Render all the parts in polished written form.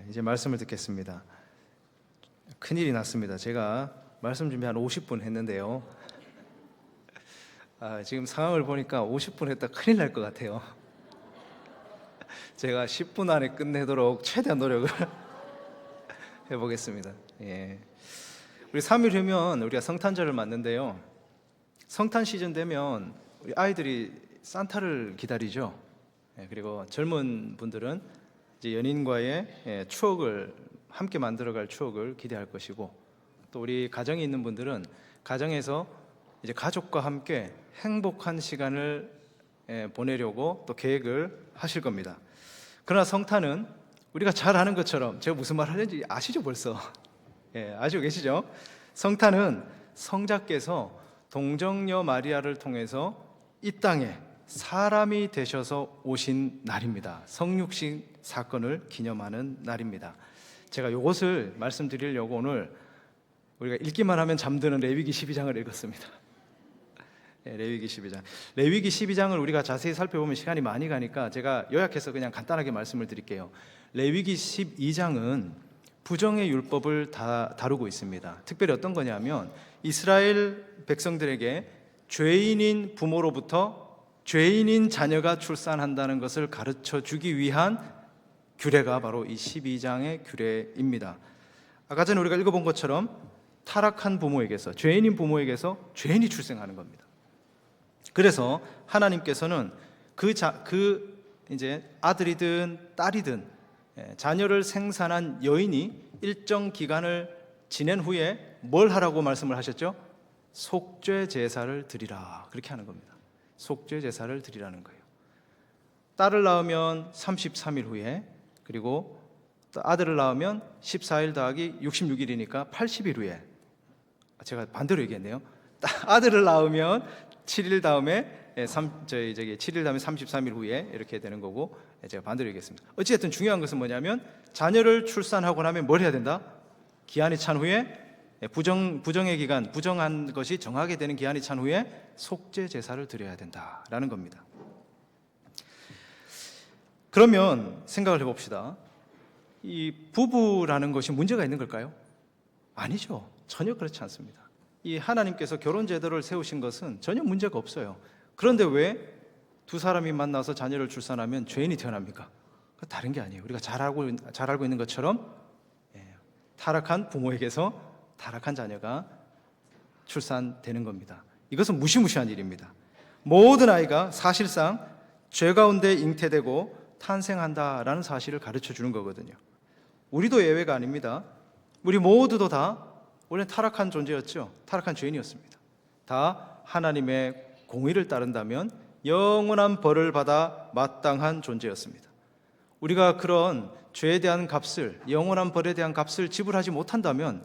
이제 말씀을 듣겠습니다. 큰일이 났습니다. 제가 말씀 준비 한 50분 했는데요. 지금 상황을 보니까 50분 했다 큰일 날 것 같아요. 제가 10분 안에 끝내도록 최대한 노력을 해보겠습니다. 우리 3일 후면 우리가 성탄절을 맞는데요. 성탄 시즌 되면 우리 아이들이 산타를 기다리죠. 그리고 젊은 분들은 이제 연인과의 추억을 함께 만들어갈 추억을 기대할 것이고, 또 우리 가정이 있는 분들은 가정에서 이제 가족과 함께 행복한 시간을 보내려고 또 계획을 하실 겁니다. 그러나 성탄은 우리가 잘 아는 것처럼, 제가 무슨 말 하는지 아시죠 벌써? 아시고 계시죠? 성탄은 성자께서 동정녀 마리아를 통해서 이 땅에 사람이 되셔서 오신 날입니다. 성육신 사건을 기념하는 날입니다. 제가 이것을 말씀드리려고 오늘 우리가 읽기만 하면 잠드는 레위기 12장을 읽었습니다. 레위기 12장. 레위기 12장을 우리가 자세히 살펴보면 시간이 많이 가니까 제가 요약해서 그냥 간단하게 말씀을 드릴게요. 레위기 12장은 부정의 율법을 다루고 있습니다. 특별히 어떤 거냐면 이스라엘 백성들에게 죄인인 부모로부터 죄인인 자녀가 출산한다는 것을 가르쳐 주기 위한 규례가 바로 이 12장의 규례입니다. 아까 전에 우리가 읽어본 것처럼 타락한 부모에게서, 죄인인 부모에게서 죄인이 출생하는 겁니다. 그래서 하나님께서는 이제 아들이든 딸이든 자녀를 생산한 여인이 일정 기간을 지낸 후에 뭘 하라고 말씀을 하셨죠? 속죄 제사를 드리라, 그렇게 하는 겁니다. 속죄 제사를 드리라는 거예요. 딸을 낳으면 33일 후에, 그리고 또 아들을 낳으면 14일 더하기 66일이니까 80일 후에, 제가 반대로 얘기했네요. 아들을 낳으면 7일 다음에 7일 다음에 33일 후에 이렇게 되는 거고, 제가 반대로 얘기했습니다. 어찌됐든 중요한 것은 뭐냐면 자녀를 출산하고 나면 뭘 해야 된다? 기한이 찬 후에, 부정의 기간, 부정한 것이 정하게 되는 기한이 찬 후에 속죄 제사를 드려야 된다라는 겁니다. 그러면 생각을 해봅시다. 이 부부라는 것이 문제가 있는 걸까요? 아니죠. 전혀 그렇지 않습니다. 이 하나님께서 결혼 제도를 세우신 것은 전혀 문제가 없어요. 그런데 왜 두 사람이 만나서 자녀를 출산하면 죄인이 태어납니까? 다른 게 아니에요. 우리가 잘 알고 있는 것처럼 타락한 부모에게서 타락한 자녀가 출산되는 겁니다. 이것은 무시무시한 일입니다. 모든 아이가 사실상 죄 가운데 잉태되고 탄생한다라는 사실을 가르쳐 주는 거거든요. 우리도 예외가 아닙니다. 우리 모두도 다 원래 타락한 존재였죠. 타락한 죄인이었습니다. 다 하나님의 공의를 따른다면 영원한 벌을 받아 마땅한 존재였습니다. 우리가 그런 죄에 대한 값을, 영원한 벌에 대한 값을 지불하지 못한다면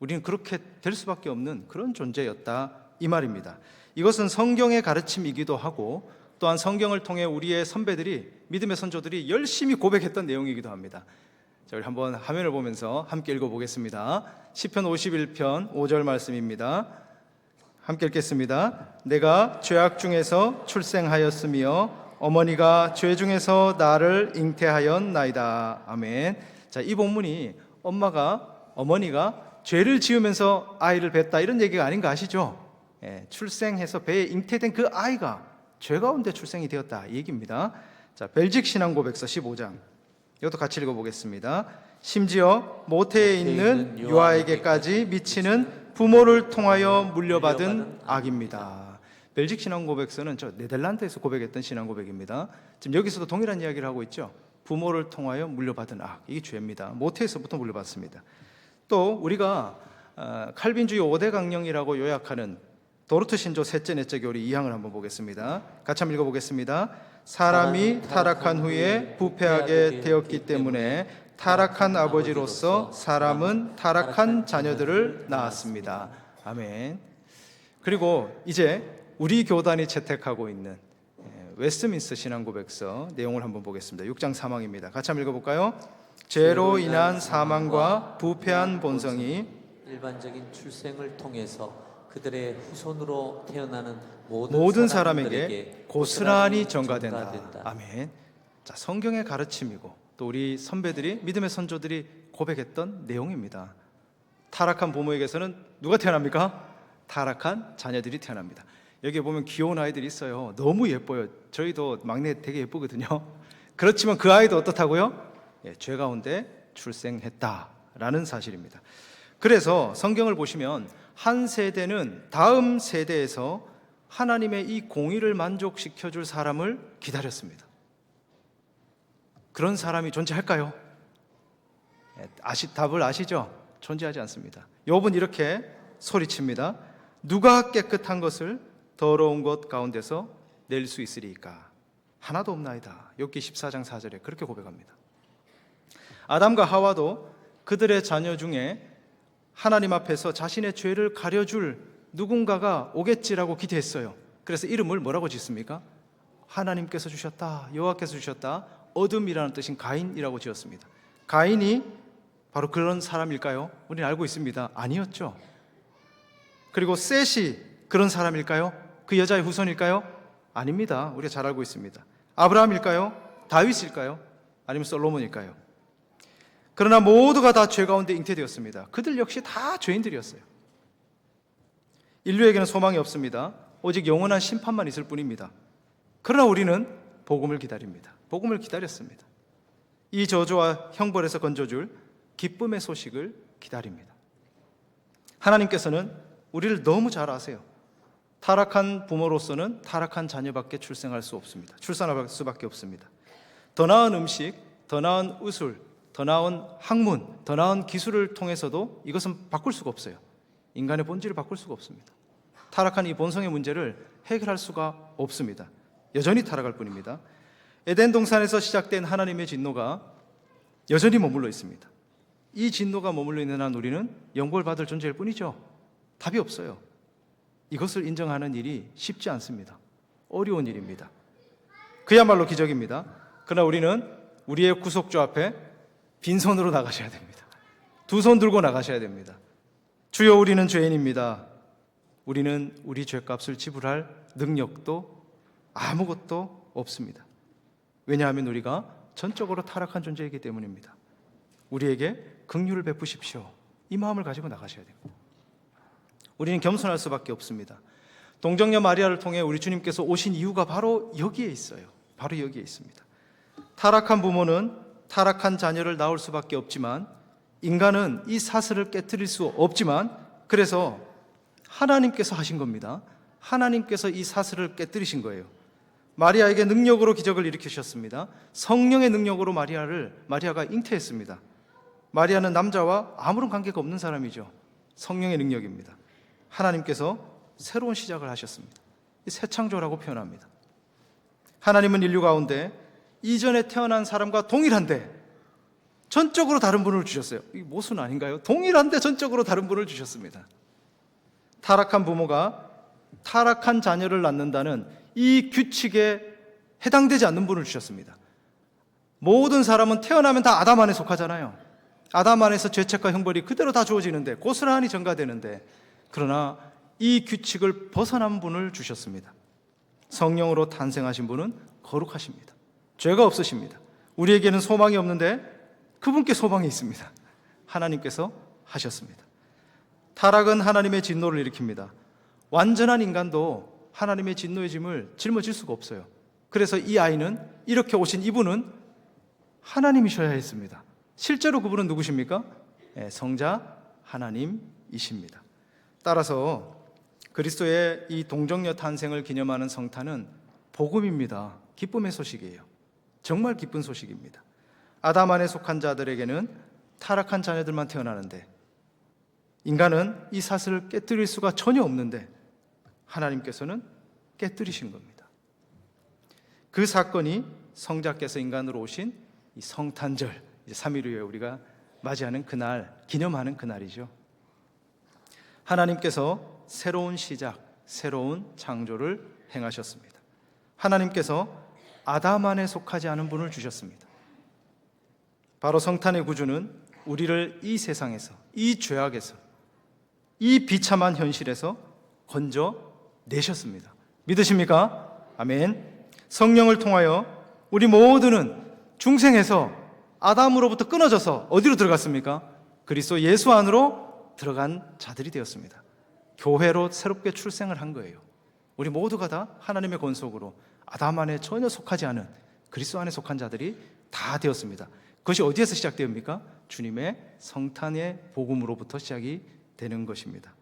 우리는 그렇게 될 수밖에 없는 그런 존재였다, 이 말입니다. 이것은 성경의 가르침이기도 하고, 또한 성경을 통해 우리의 선배들이, 믿음의 선조들이 열심히 고백했던 내용이기도 합니다. 자, 우리 한번 화면을 보면서 함께 읽어보겠습니다. 시편 51편 5절 말씀입니다. 함께 읽겠습니다. 내가 죄악 중에서 출생하였으며 어머니가 죄 중에서 나를 잉태하였나이다. 아멘. 자, 이 본문이 어머니가 죄를 지으면서 아이를 뱄다, 이런 얘기가 아닌 거 아시죠? 출생해서 배에 잉태된 그 아이가 죄 가운데 출생이 되었다, 이 얘기입니다. 자, 벨직 신앙고백서 15장, 이것도 같이 읽어보겠습니다. 심지어 모태에 있는 유아에게까지 미치는 부모를 통하여 물려받은 악입니다. 벨직 신앙고백서는 저 네덜란드에서 고백했던 신앙고백입니다. 지금 여기서도 동일한 이야기를 하고 있죠. 부모를 통하여 물려받은 악, 이게 죄입니다. 모태에서부터 물려받습니다. 또 우리가 칼빈주의 5대 강령이라고 요약하는 도르트 신조 셋째 넷째 교리 2항을 한번 보겠습니다. 같이 한번 읽어보겠습니다. 사람이 타락한 후에 부패하게 되었기 때문에 타락한 아버지로서 사람은 타락한 자녀들을 낳았습니다. 아멘. 그리고 이제 우리 교단이 채택하고 있는 웨스트민스터 신앙고백서 내용을 한번 보겠습니다. 6장 3항입니다. 같이 한번 읽어볼까요? 죄로 인한 사망과 부패한 본성이 일반적인 출생을 통해서 그들의 후손으로 태어나는 모든 사람에게 고스란히 전가된다. 아멘. 자, 성경의 가르침이고 또 우리 선배들이, 믿음의 선조들이 고백했던 내용입니다. 타락한 부모에게서는 누가 태어납니까? 타락한 자녀들이 태어납니다. 여기 보면 귀여운 아이들이 있어요. 너무 예뻐요. 저희도 막내 되게 예쁘거든요. 그렇지만 그 아이도 어떻다고요? 죄 가운데 출생했다라는 사실입니다. 그래서 성경을 보시면 한 세대는 다음 세대에서 하나님의 이 공의를 만족시켜 줄 사람을 기다렸습니다. 그런 사람이 존재할까요? 답을 아시죠? 존재하지 않습니다. 욥은 이렇게 소리칩니다. 누가 깨끗한 것을 더러운 것 가운데서 낼 수 있으리까? 하나도 없나이다. 욥기 14장 4절에 그렇게 고백합니다. 아담과 하와도 그들의 자녀 중에 하나님 앞에서 자신의 죄를 가려줄 누군가가 오겠지라고 기대했어요. 그래서 이름을 뭐라고 짓습니까? 하나님께서 주셨다, 여호와께서 주셨다, 어둠이라는 뜻인 가인이라고 지었습니다. 가인이 바로 그런 사람일까요? 우리는 알고 있습니다. 아니었죠. 그리고 셋이 그런 사람일까요? 그 여자의 후손일까요? 아닙니다. 우리가 잘 알고 있습니다. 아브라함일까요? 다윗일까요? 아니면 솔로몬일까요? 그러나 모두가 다 죄 가운데 잉태되었습니다. 그들 역시 다 죄인들이었어요. 인류에게는 소망이 없습니다. 오직 영원한 심판만 있을 뿐입니다. 그러나 우리는 복음을 기다립니다. 복음을 기다렸습니다. 이 저주와 형벌에서 건져줄 기쁨의 소식을 기다립니다. 하나님께서는 우리를 너무 잘 아세요. 타락한 부모로서는 타락한 자녀밖에 출산할 수밖에 없습니다. 더 나은 음식, 더 나은 의술, 더 나은 학문, 더 나은 기술을 통해서도 이것은 바꿀 수가 없어요. 인간의 본질을 바꿀 수가 없습니다. 타락한 이 본성의 문제를 해결할 수가 없습니다. 여전히 타락할 뿐입니다. 에덴 동산에서 시작된 하나님의 진노가 여전히 머물러 있습니다. 이 진노가 머물러 있는 한 우리는 영벌 받을 존재일 뿐이죠. 답이 없어요. 이것을 인정하는 일이 쉽지 않습니다. 어려운 일입니다. 그야말로 기적입니다. 그러나 우리는 우리의 구속주 앞에 빈손으로 나가셔야 됩니다. 두 손 들고 나가셔야 됩니다. 주여, 우리는 죄인입니다. 우리는 우리 죄값을 지불할 능력도 아무것도 없습니다. 왜냐하면 우리가 전적으로 타락한 존재이기 때문입니다. 우리에게 긍휼을 베푸십시오. 이 마음을 가지고 나가셔야 됩니다. 우리는 겸손할 수밖에 없습니다. 동정녀 마리아를 통해 우리 주님께서 오신 이유가 바로 여기에 있어요. 바로 여기에 있습니다. 타락한 부모는 타락한 자녀를 낳을 수밖에 없지만, 인간은 이 사슬을 깨트릴 수 없지만, 그래서 하나님께서 하신 겁니다. 하나님께서 이 사슬을 깨뜨리신 거예요. 마리아에게 능력으로 기적을 일으키셨습니다. 성령의 능력으로 마리아가 잉태했습니다. 마리아는 남자와 아무런 관계가 없는 사람이죠. 성령의 능력입니다. 하나님께서 새로운 시작을 하셨습니다. 새 창조라고 표현합니다. 하나님은 인류 가운데 이전에 태어난 사람과 동일한데 전적으로 다른 분을 주셨어요. 이 모순 아닌가요? 동일한데 전적으로 다른 분을 주셨습니다. 타락한 부모가 타락한 자녀를 낳는다는 이 규칙에 해당되지 않는 분을 주셨습니다. 모든 사람은 태어나면 다 아담 안에 속하잖아요. 아담 안에서 죄책과 형벌이 그대로 다 주어지는데, 고스란히 전가되는데, 그러나 이 규칙을 벗어난 분을 주셨습니다. 성령으로 탄생하신 분은 거룩하십니다. 죄가 없으십니다. 우리에게는 소망이 없는데 그분께 소망이 있습니다. 하나님께서 하셨습니다. 타락은 하나님의 진노를 일으킵니다. 완전한 인간도 하나님의 진노의 짐을 짊어질 수가 없어요. 그래서 이 아이는, 이렇게 오신 이분은 하나님이셔야 했습니다. 실제로 그분은 누구십니까? 성자 하나님이십니다. 따라서 그리스도의 이 동정녀 탄생을 기념하는 성탄은 복음입니다. 기쁨의 소식이에요. 정말 기쁜 소식입니다. 아담 안에 속한 자들에게는 타락한 자녀들만 태어나는데, 인간은 이 사슬을 깨뜨릴 수가 전혀 없는데 하나님께서는 깨뜨리신 겁니다. 그 사건이 성자께서 인간으로 오신 이 성탄절, 이제 3일 후에 우리가 맞이하는 그날, 기념하는 그날이죠. 하나님께서 새로운 시작, 새로운 창조를 행하셨습니다. 하나님께서 아담 안에 속하지 않은 분을 주셨습니다. 바로 성탄의 구주는 우리를 이 세상에서, 이 죄악에서, 이 비참한 현실에서 건져내셨습니다. 믿으십니까? 아멘. 성령을 통하여 우리 모두는 중생에서 아담으로부터 끊어져서 어디로 들어갔습니까? 그리스도 예수 안으로 들어간 자들이 되었습니다. 교회로 새롭게 출생을 한 거예요. 우리 모두가 다 하나님의 권속으로 아담 안에 전혀 속하지 않은 그리스도 안에 속한 자들이 다 되었습니다. 그것이 어디에서 시작됩니까? 주님의 성탄의 복음으로부터 시작이 되는 것입니다.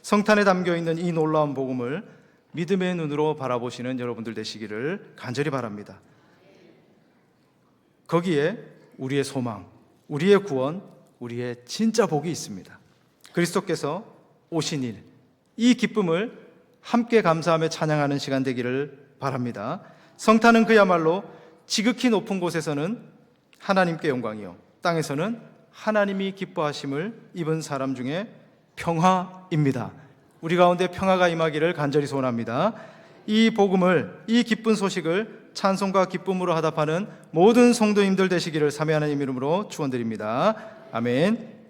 성탄에 담겨 있는 이 놀라운 복음을 믿음의 눈으로 바라보시는 여러분들 되시기를 간절히 바랍니다. 거기에 우리의 소망, 우리의 구원, 우리의 진짜 복이 있습니다. 그리스도께서 오신 일, 이 기쁨을 함께 감사하며 찬양하는 시간 되기를 바랍니다. 성탄은 그야말로 지극히 높은 곳에서는 하나님께 영광이요, 땅에서는 하나님이 기뻐하심을 입은 사람 중에 평화입니다. 우리 가운데 평화가 임하기를 간절히 소원합니다. 이 복음을, 이 기쁜 소식을 찬송과 기쁨으로 하답하는 모든 성도님들 되시기를 삼위 하나님 이름으로 축원드립니다. 아멘.